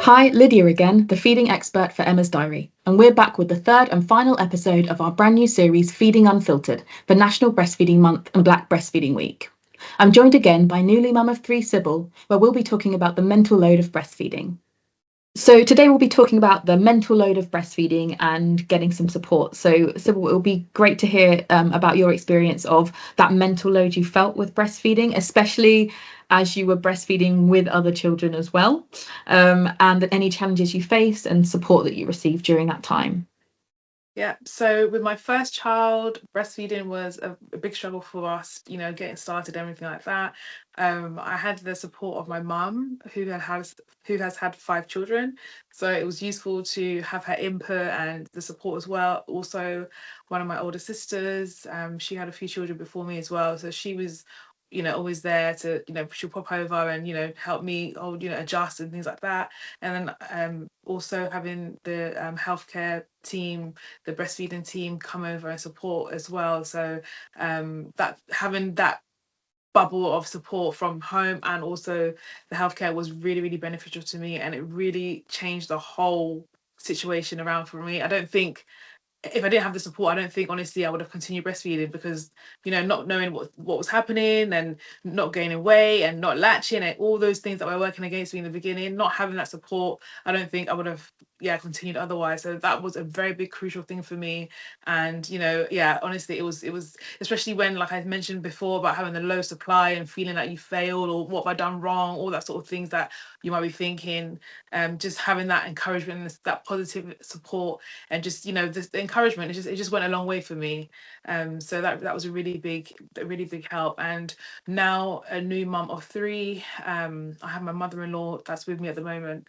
Hi, Lydia again, the feeding expert for Emma's Diary, and we're back with the third and final episode of our brand new series, Feeding Unfiltered, for National Breastfeeding Month and Black Breastfeeding Week. I'm joined again by newly mum of three, Sybil, where we'll be talking about the mental load of breastfeeding. So today we'll be talking about the mental load of breastfeeding and getting some support. So Sybil, it'll be great to hear about your experience of that mental load you felt with breastfeeding, especially as you were breastfeeding with other children as well, and any challenges you faced and support that you received during that time. Yeah, so with my first child, breastfeeding was a big struggle for us, getting started, everything like that. I had the support of my mum, who has had 5 children, so it was useful to have her input and the support as well. Also, one of my older sisters, she had a few children before me as well, so she was, always there to, she'll pop over and help me, adjust and things like that. And then also having the healthcare team, the breastfeeding team come over and support as well. So that having that bubble of support from home and also the healthcare was really, really beneficial to me, and it really changed the whole situation around for me. I don't think if I didn't have the support, I don't think honestly I would have continued breastfeeding, because not knowing what was happening and not gaining weight and not latching and all those things that were working against me in the beginning, not having that support, I don't think I would have continued otherwise. So that was a very big crucial thing for me. And honestly, it was especially when, like I mentioned before, about having the low supply and feeling like you failed or what have I done wrong, all that sort of things that you might be thinking. Just having that encouragement and that positive support, and just the encouragement, it just went a long way for me. So that was a really big help. And now a new mum of three, I have my mother-in-law that's with me at the moment,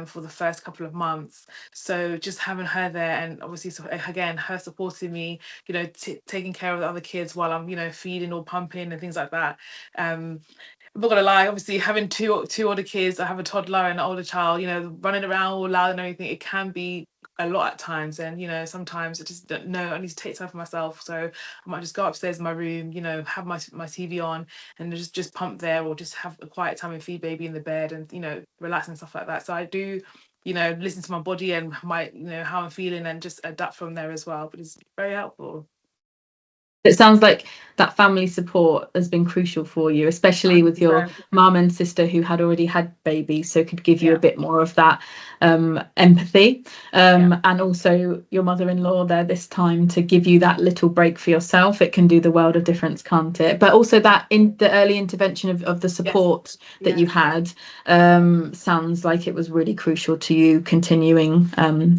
for the first couple of months. So just having her there, and obviously, so again, her supporting me, taking care of the other kids while I'm feeding or pumping and things like that. I'm not gonna lie, obviously having two older kids, I have a toddler and an older child, running around all loud and everything, it can be a lot at times. And sometimes I just don't know, I need to take time for myself. So I might just go upstairs in my room, have my TV on and just pump there, or just have a quiet time and feed baby in the bed and relax and stuff like that. So I do listen to my body and my how I'm feeling, and just adapt from there as well. But it's very helpful. It sounds like that family support has been crucial for you, especially with your 100%. mum and sister who had already had babies, so could give you a Yeah. bit more of that empathy. Yeah. And also your mother-in-law there this time to give you that little break for yourself. It can do the world of difference, can't it? But also that in the early intervention of the Yes. support that you Yes. had sounds like it was really crucial to you continuing.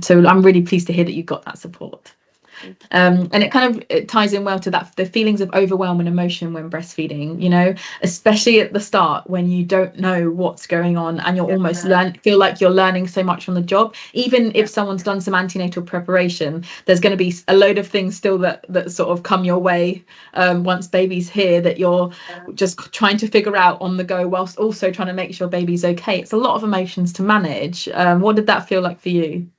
So I'm really pleased to hear that you got that support. Thank you. And it ties in well to that, the feelings of overwhelm and emotion when breastfeeding, especially at the start when you don't know what's going on and you're Yeah. almost feel like you're learning so much on the job. Even Yeah. if someone's done some antenatal preparation, there's going to be a load of things still that sort of come your way once baby's here, that you're just trying to figure out on the go, whilst also trying to make sure baby's okay. It's a lot of emotions to manage. What did that feel like for you?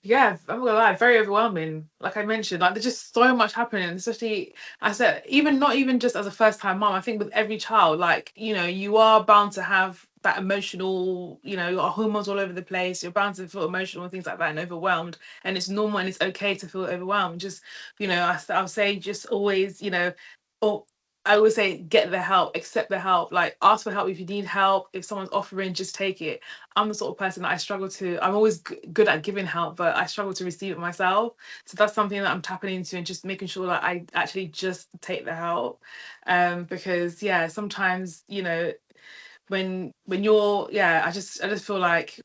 Yeah, I'm not gonna lie, very overwhelming. Like I mentioned, like there's just so much happening, especially I said, even not even just as a first time mom, I think with every child, like, you are bound to have that emotional, your hormones all over the place, you're bound to feel emotional and things like that and overwhelmed. And it's normal and it's okay to feel overwhelmed. Just, I'll say just always, or I always say get the help, accept the help, like ask for help if you need help. If someone's offering, just take it. I'm the sort of person that I struggle to, I'm always good at giving help, but I struggle to receive it myself. So that's something that I'm tapping into, and just making sure that I actually just take the help. Because yeah, sometimes, when you're, I just feel like,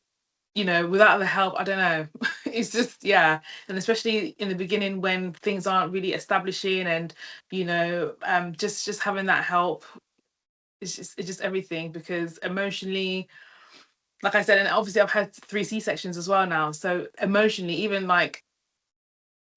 without the help, I don't know. It's just, yeah. And especially in the beginning when things aren't really establishing, and, just having that help it's just everything, because emotionally, like I said, and obviously I've had 3 C-sections as well now. So emotionally, even like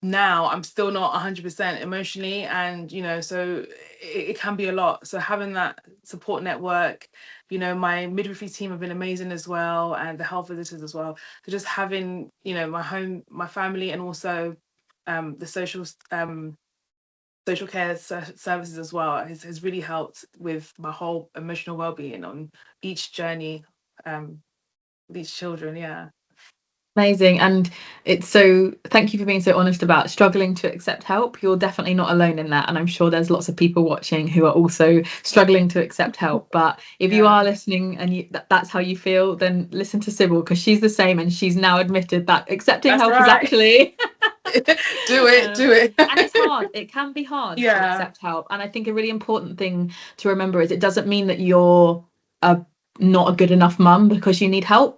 now, I'm still not 100% emotionally, and so it can be a lot. So having that support network, my midwifery team have been amazing as well, and the health visitors as well. So just having my home, my family, and also the social care services as well has really helped with my whole emotional well-being on each journey. Um, these children. Yeah. Amazing. And thank you for being so honest about struggling to accept help. You're definitely not alone in that. And I'm sure there's lots of people watching who are also struggling to accept help. But if you are listening and that's how you feel, then listen to Sybil, because she's the same, and she's now admitted that accepting That's help is right. actually do it. And it's hard. It can be hard to accept help. And I think a really important thing to remember is it doesn't mean that you're not a good enough mum because you need help.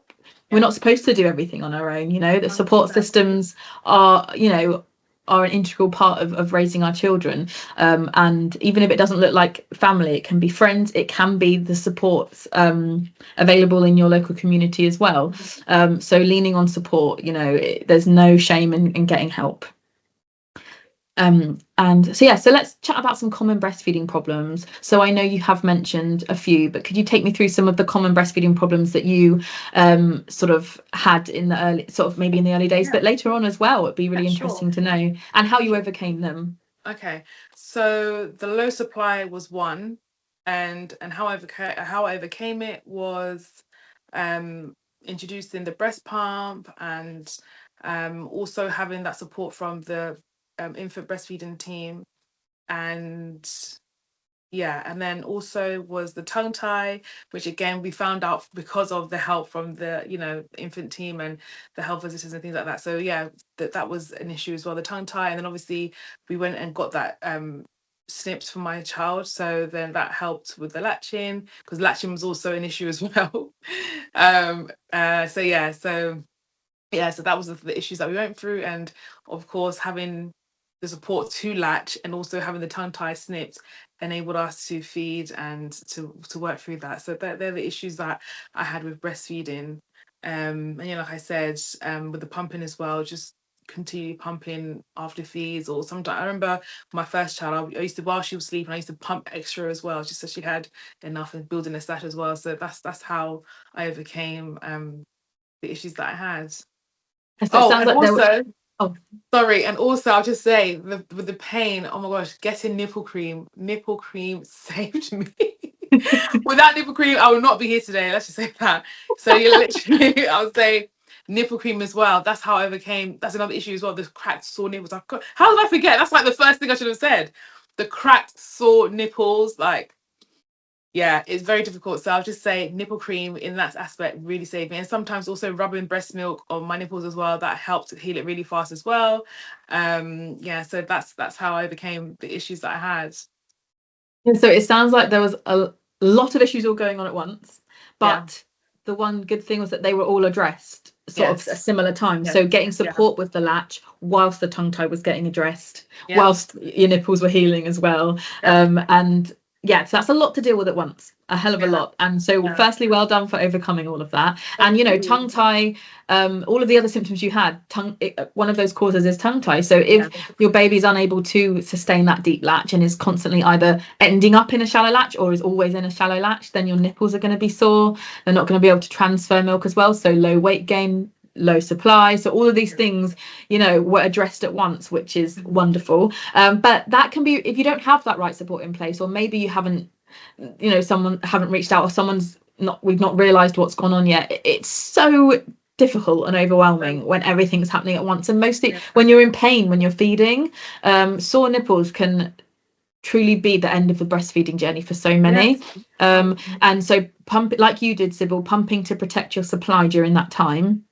We're not supposed to do everything on our own. The support systems are an integral part of raising our children, and even if it doesn't look like family, it can be friends, it can be the supports available in your local community as well. So leaning on support, there's no shame in getting help. So let's chat about some common breastfeeding problems. So I know you have mentioned a few, but could you take me through some of the common breastfeeding problems that you sort of had in the early days, but later on as well? It'd be really interesting to know, and how you overcame them. Okay, so the low supply was one, and how I overcame it was introducing the breast pump, and also having that support from the infant breastfeeding team, and and then also was the tongue tie, which again we found out because of the help from the infant team and the health visitors and things like that. So that was an issue as well, the tongue tie. And then obviously we went and got that snipped for my child, so then that helped with the latching, because latching was also an issue as well. So that was the issues that we went through, and of course having the support to latch and also having the tongue tie snipped enabled us to feed and to work through that. So they're the issues that I had with breastfeeding. And like I said, with the pumping as well, just continue pumping after feeds, or sometimes I remember my first child, I used to, while she was sleeping, I used to pump extra as well, just so she had enough, and building a stash as well. So that's how I overcame the issues that I had. Sorry, and also I'll just say with the pain, oh my gosh, getting nipple cream saved me. Without nipple cream, I would not be here today. Let's just say that. So you literally, I would say nipple cream as well. That's how I overcame. That's another issue as well. The cracked sore nipples. How did I forget? That's like the first thing I should have said. The cracked sore nipples, like. Yeah, it's very difficult. So I'll just say nipple cream in that aspect really saved me. And sometimes also rubbing breast milk on my nipples as well. That helped heal it really fast as well. So that's how I overcame the issues that I had. And so it sounds like there was a lot of issues all going on at once, but the one good thing was that they were all addressed sort of at a similar time. So getting support with the latch whilst the tongue tie was getting addressed, whilst your nipples were healing as well. So that's a lot to deal with at once, a hell of a lot. And so firstly, well done for overcoming all of that. And tongue tie, all of the other symptoms you had, one of those causes is tongue tie. So if your baby's unable to sustain that deep latch and is constantly either ending up in a shallow latch or is always in a shallow latch, then your nipples are going to be sore. They're not going to be able to transfer milk as well. So low weight gain, low supply. So all of these things, were addressed at once, which is wonderful. But that can be, if you don't have that right support in place, or maybe you haven't, someone haven't reached out, or we've not realized what's gone on yet. It's so difficult and overwhelming when everything's happening at once, and mostly when you're in pain, when you're feeding. Sore nipples can truly be the end of the breastfeeding journey for so many. And so like you did, Sybil, pumping to protect your supply during that time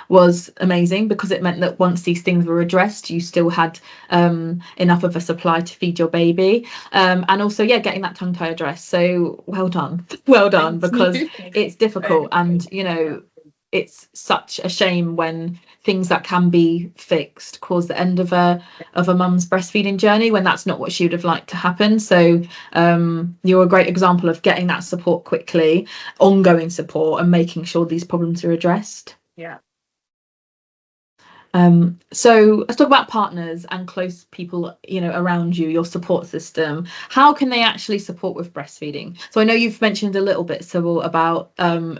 was amazing, because it meant that once these things were addressed, you still had enough of a supply to feed your baby, and also getting that tongue tie addressed. So well done because it's difficult, and it's such a shame when things that can be fixed cause the end of a mum's breastfeeding journey, when that's not what she would have liked to happen. So you're a great example of getting that support quickly, ongoing support, and making sure these problems are addressed. So let's talk about partners and close people, around you, your support system. How can they actually support with breastfeeding? So I know you've mentioned a little bit, Sybil, about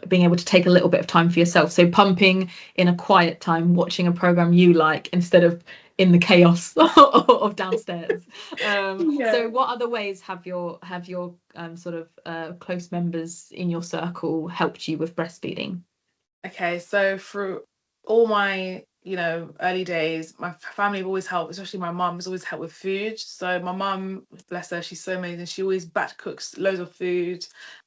being able to take a little bit of time for yourself. So pumping in a quiet time, watching a program you like instead of in the chaos of downstairs. So what other ways have your sort of close members in your circle helped you with breastfeeding? Okay, so through all my, early days, my family have always helped, especially my mum has always helped with food. So my mum, bless her, she's so amazing. She always batch cooks loads of food.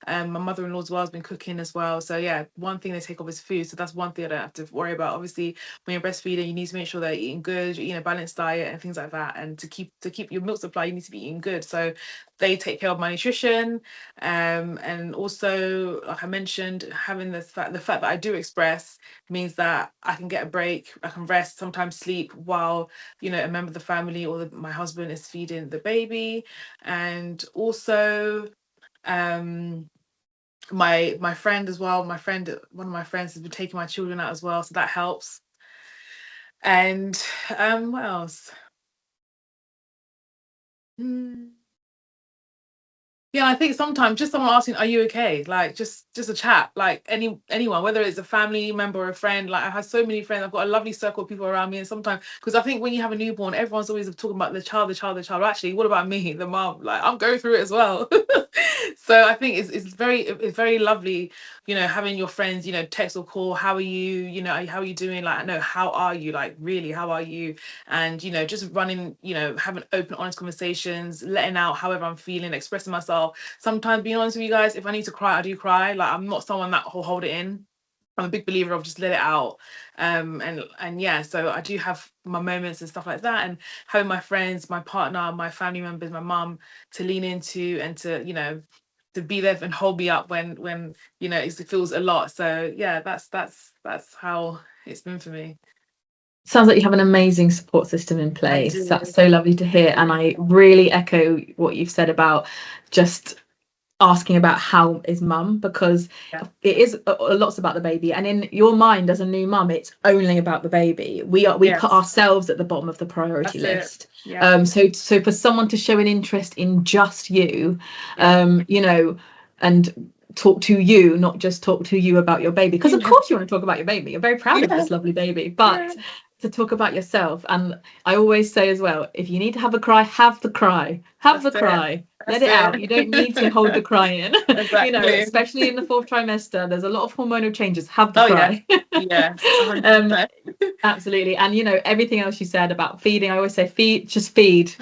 My mother-in-law as well has been cooking as well. So yeah, one thing they take off is food. So that's one thing I don't have to worry about. Obviously, when you're breastfeeding, you need to make sure they're eating good, balanced diet and things like that. And to keep your milk supply, you need to be eating good. So they take care of my nutrition. And also, like I mentioned, having the fact that I do express means that I can get a break, I can rest, sometimes sleep while, a member of the family or my husband is feeding the baby. And also, um, my friend as well, one of my friends has been taking my children out as well, so that helps. And what else? Hmm. Yeah, I think sometimes just someone asking, "Are you okay?" Like just a chat, like anyone, whether it's a family member or a friend. Like I have so many friends. I've got a lovely circle of people around me, and sometimes because I think when you have a newborn, everyone's always talking about the child, the child, the child. Actually, what about me, the mom? Like I'm going through it as well. So I think it's very lovely, having your friends, text or call. How are you? How are you doing? Like no, how are you? Like really, how are you? And just running, having open, honest conversations, letting out however I'm feeling, expressing myself. Sometimes, being honest with you guys, if I need to cry, I do cry. Like I'm not someone that will hold it in. I'm a big believer of just let it out. And yeah, so I do have my moments and stuff like that, and having my friends, my partner, my family members, my mum to lean into, and to be there and hold me up when it feels a lot. So yeah, that's how it's been for me. Sounds like you have an amazing support system in I place. do. That's so lovely to hear. And I really echo what you've said about just asking about how is mum, because Yeah. it is lots about the baby, and in your mind as a new mum it's only about the baby. We put Yes, ourselves at the bottom of the priority that's it. list. Yeah. So for someone to show an interest in just you, Yeah. and talk to you, not just talk to you about your baby, because of Yeah. course you want to talk about your baby, you're very proud of Yeah. this lovely baby, Yeah. but to talk about yourself. And I always say as well, if you need to have a cry, have the cry, have That's the it. cry, let That's it out. it. You don't need to hold the cry in. Exactly. Especially in the fourth trimester, there's a lot of hormonal changes. Have the Oh yeah. cry. Yes. um 100%. Absolutely. And everything else you said about feeding, I always say just feed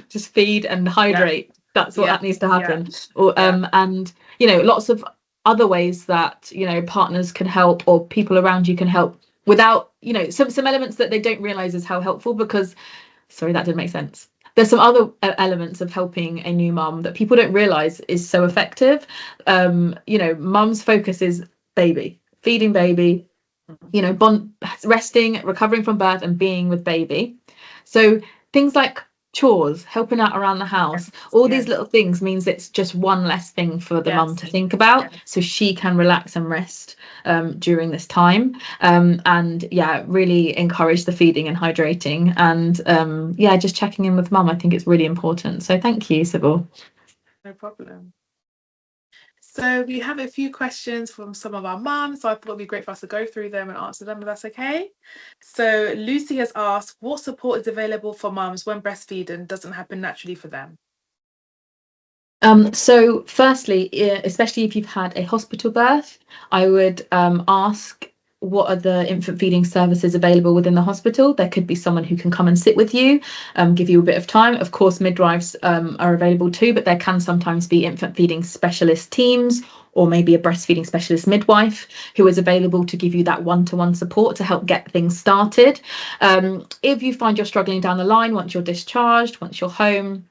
and Yeah. hydrate. That's what Yeah. that needs to Yeah. happen. Or Yeah. and lots of other ways that partners can help, or people around you can help, without some elements that they don't realize is how helpful. Because sorry, that didn't make sense. There's some other elements of helping a new mum that people don't realize is so effective. Mum's focus is baby, feeding baby, resting, recovering from birth, and being with baby. So things like chores, helping out around the house, Yes. all these Yes. little things means it's just one less thing for the mum Yes. to think about, Yes. so she can relax and rest during this time. And yeah, really encourage the feeding and hydrating, and yeah, just checking in with mum. I think it's really important. So thank you, Sybil. No problem. So we have a few questions from some of our mums, so I thought it'd be great for us to go through them and answer them, if that's okay. So Lucy has asked, what support is available for mums when breastfeeding doesn't happen naturally for them? So firstly, especially if you've had a hospital birth, I would ask what are the infant feeding services available within the hospital. There could be someone who can come and sit with you, give you a bit of time. Of course, midwives are available too, but there can sometimes be infant feeding specialist teams, or maybe a breastfeeding specialist midwife who is available to give you that one-to-one support to help get things started. If you find you're struggling down the line, once you're discharged, once you're home,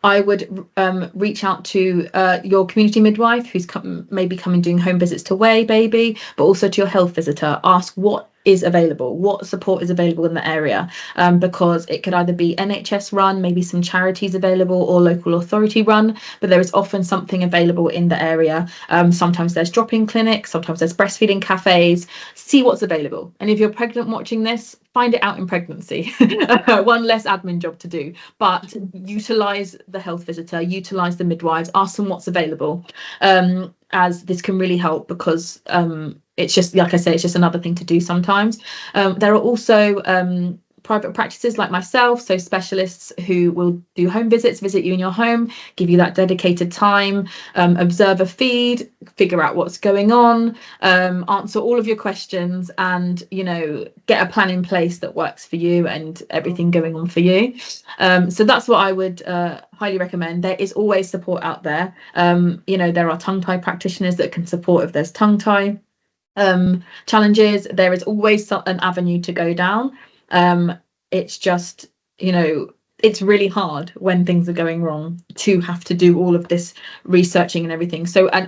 I would reach out to your community midwife who's maybe coming doing home visits to weigh baby, but also to your health visitor. Ask what is available, what support is available in the area, because it could either be NHS run, maybe some charities available, or local authority run, but there is often something available in the area. Sometimes there's drop-in clinics, sometimes there's breastfeeding cafes. See what's available. And if you're pregnant watching this, find it out in pregnancy. One less admin job to do, but utilize the health visitor, utilize the midwives, ask them what's available, as this can really help, because it's just, like I say, it's just another thing to do sometimes. There are also private practices like myself, so specialists who will do home visits, visit you in your home, give you that dedicated time, observe a feed, figure out what's going on, answer all of your questions, and get a plan in place that works for you and everything going on for you. So that's what I would highly recommend. There is always support out there. There are tongue tie practitioners that can support if there's tongue tie challenges. There is always an avenue to go down. It's just, it's really hard when things are going wrong to have to do all of this researching and everything. So, and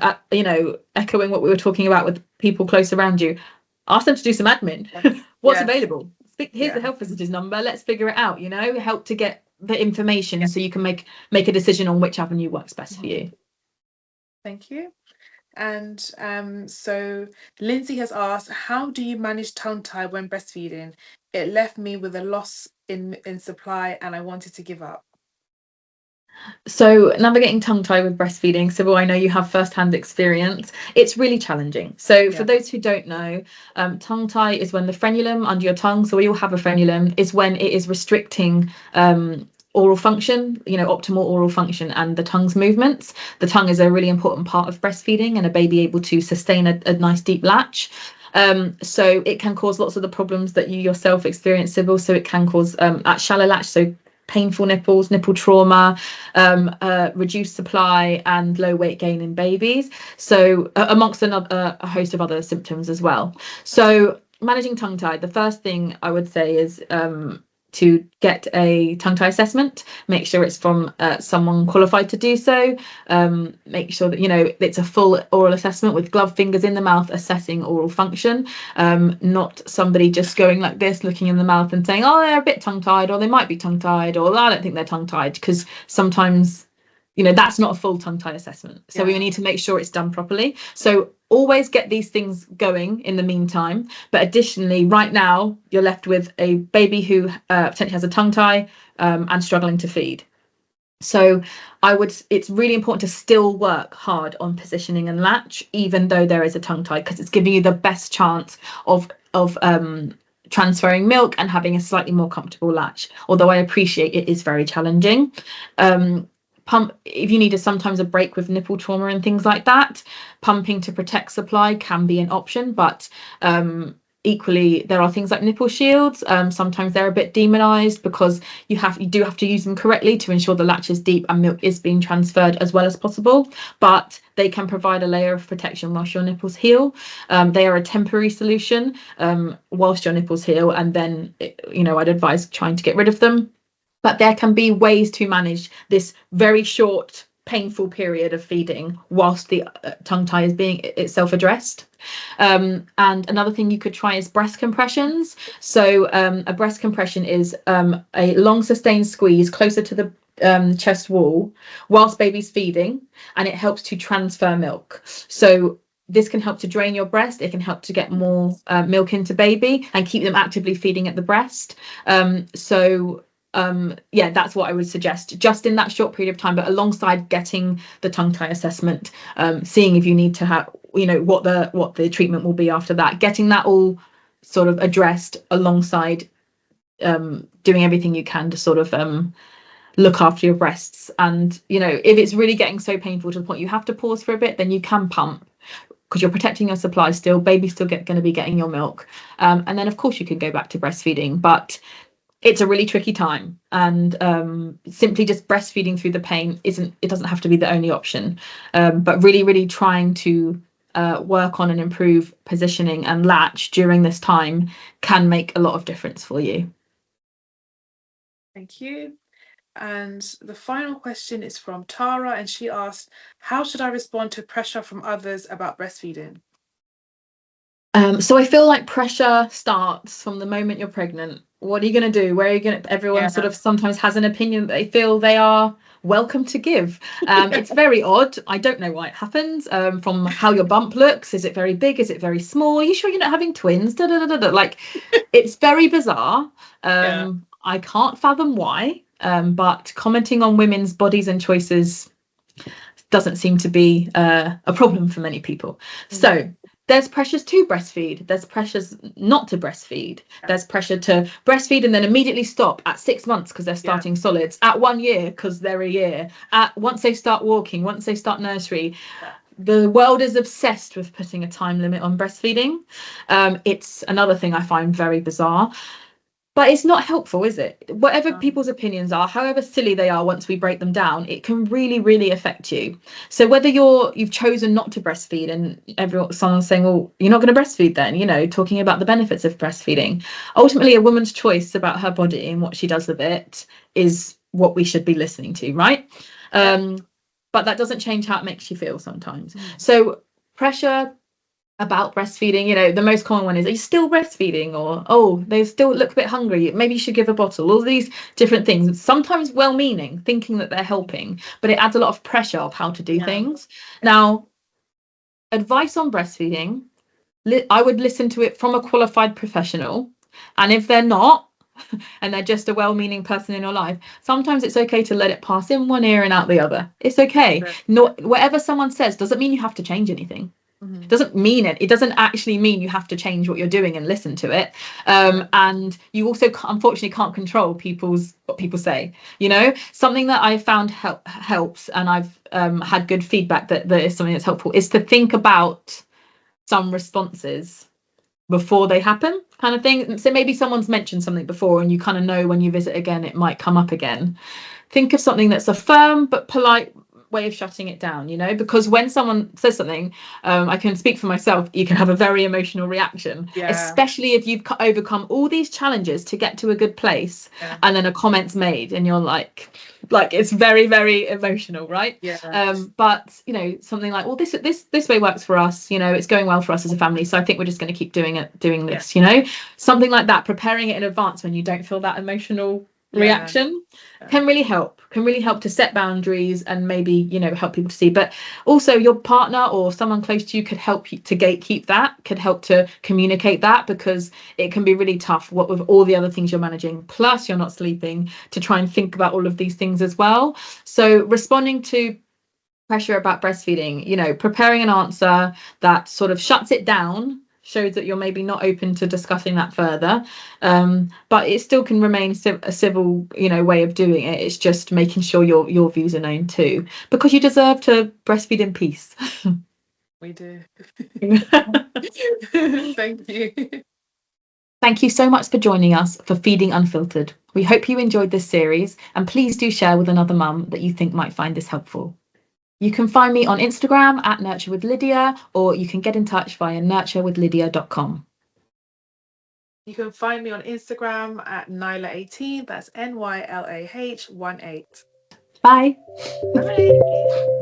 echoing what we were talking about with people close around you, ask them to do some admin. What's available? Here's the health visitor's number. Let's figure it out. Help to get the information so you can make a decision on which avenue works best for you. Thank you. And so Lindsay has asked, how do you manage tongue tie when breastfeeding? It left me with a loss in supply and I wanted to give up. So navigating tongue tie with breastfeeding, Sybil, I know you have first-hand experience. It's really challenging. So for those who don't know, tongue tie is when the frenulum under your tongue, so we all have a frenulum, is when it is restricting oral function, optimal oral function and the tongue's movements. The tongue is a really important part of breastfeeding and a baby able to sustain a nice deep latch. So it can cause lots of the problems that you yourself experience, Sybil. So it can cause at shallow latch, so painful nipples, nipple trauma, reduced supply and low weight gain in babies. So amongst a host of other symptoms as well. So managing tongue tie, the first thing I would say is to get a tongue tie assessment. Make sure it's from someone qualified to do so. Make sure that it's a full oral assessment with gloved fingers in the mouth assessing oral function, not somebody just going like this, looking in the mouth and saying, oh, they're a bit tongue tied, or they might be tongue tied, or I don't think they're tongue tied, because sometimes that's not a full tongue tie assessment. So we need to make sure it's done properly. So always get these things going in the meantime. But additionally, right now, you're left with a baby who potentially has a tongue tie and struggling to feed. So it's really important to still work hard on positioning and latch, even though there is a tongue tie, because it's giving you the best chance of transferring milk and having a slightly more comfortable latch. Although I appreciate it is very challenging. Pump if you need sometimes a break with nipple trauma and things like that. Pumping to protect supply can be an option, but equally there are things like nipple shields. Sometimes they're a bit demonized because you do have to use them correctly to ensure the latch is deep and milk is being transferred as well as possible, but they can provide a layer of protection whilst your nipples heal. They are a temporary solution whilst your nipples heal, and then I'd advise trying to get rid of them. But there can be ways to manage this very short, painful period of feeding whilst the tongue tie is being itself addressed. And another thing you could try is breast compressions. So a breast compression is a long sustained squeeze closer to the chest wall whilst baby's feeding, and it helps to transfer milk. So this can help to drain your breast. It can help to get more milk into baby and keep them actively feeding at the breast. That's what I would suggest, just in that short period of time, but alongside getting the tongue tie assessment, seeing if you need to have what the treatment will be after that, getting that all sort of addressed alongside doing everything you can to sort of look after your breasts. And if it's really getting so painful to the point you have to pause for a bit, then you can pump, because you're protecting your supply still. Baby's still going to be getting your milk, and then of course you can go back to breastfeeding. But it's a really tricky time, and simply just breastfeeding through the pain doesn't have to be the only option, but really trying to work on and improve positioning and latch during this time can make a lot of difference for you. Thank you. And the final question is from Tara, and she asked, how should I respond to pressure from others about breastfeeding? So I feel like pressure starts from the moment you're pregnant. What are you going to do? Where are you going to? Everyone sort of sometimes has an opinion that they feel they are welcome to give. It's very odd. I don't know why it happens. From how your bump looks, is it very big? Is it very small? Are you sure you're not having twins? Like, it's very bizarre. I can't fathom why. But commenting on women's bodies and choices doesn't seem to be a problem for many people. So there's pressures to breastfeed, there's pressures not to breastfeed, there's pressure to breastfeed and then immediately stop at 6 months because they're starting solids, at 1 year because they're a year, at once they start walking, once they start nursery. The world is obsessed with putting a time limit on breastfeeding. It's another thing I find very bizarre. But it's not helpful, is it? Whatever people's opinions are, however silly they are, once we break them down, it can really, really affect you. So whether you've chosen not to breastfeed, and someone's saying, well, you're not going to breastfeed then, you know, talking about the benefits of breastfeeding. Ultimately, a woman's choice about her body and what she does with it is what we should be listening to, right? But that doesn't change how it makes you feel sometimes. So pressure about breastfeeding, you know, the most common one is, are you still breastfeeding? Or, oh, they still look a bit hungry, maybe you should give a bottle. All these different things, sometimes well-meaning, thinking that they're helping, but it adds a lot of pressure of how to do things. Now, advice on breastfeeding, I would listen to it from a qualified professional. And if they're not, and they're just a well-meaning person in your life, sometimes it's okay to let it pass in one ear and out the other. It's okay. Not whatever someone says doesn't mean you have to change anything. It doesn't mean it doesn't actually mean you have to change what you're doing and listen to it. And you also unfortunately can't control what people say. You know, something that I found helps, and I've had good feedback that is something that's helpful, is to think about some responses before they happen, kind of thing. So maybe someone's mentioned something before and you kind of know when you visit again it might come up again. Think of something that's a firm but polite way of shutting it down, you know, because when someone says something, I can speak for myself, you can have a very emotional reaction, especially if you've overcome all these challenges to get to a good place, and then a comment's made and you're like it's very, very emotional, right? But you know, something like, well, this way works for us, you know, it's going well for us as a family, so I think we're just going to keep doing this, you know, something like that. Preparing it in advance when you don't feel that emotional reaction can really help to set boundaries and maybe, you know, help people to see. But also your partner or someone close to you could help you to gatekeep that, could help to communicate that, because it can be really tough, what with all the other things you're managing, plus you're not sleeping, to try and think about all of these things as well. So responding to pressure about breastfeeding, you know, preparing an answer that sort of shuts it down, shows that you're maybe not open to discussing that further, but it still can remain a civil, you know, way of doing it. It's just making sure your views are known too, because you deserve to breastfeed in peace. We do. Thank you. Thank you so much for joining us for Feeding Unfiltered. We hope you enjoyed this series, and please do share with another mum that you think might find this helpful. You can find me on Instagram at Nurture with Lydia, or you can get in touch via nurturewithlydia.com. You can find me on Instagram at Nylah18. That's NYLAH18. Bye. Bye.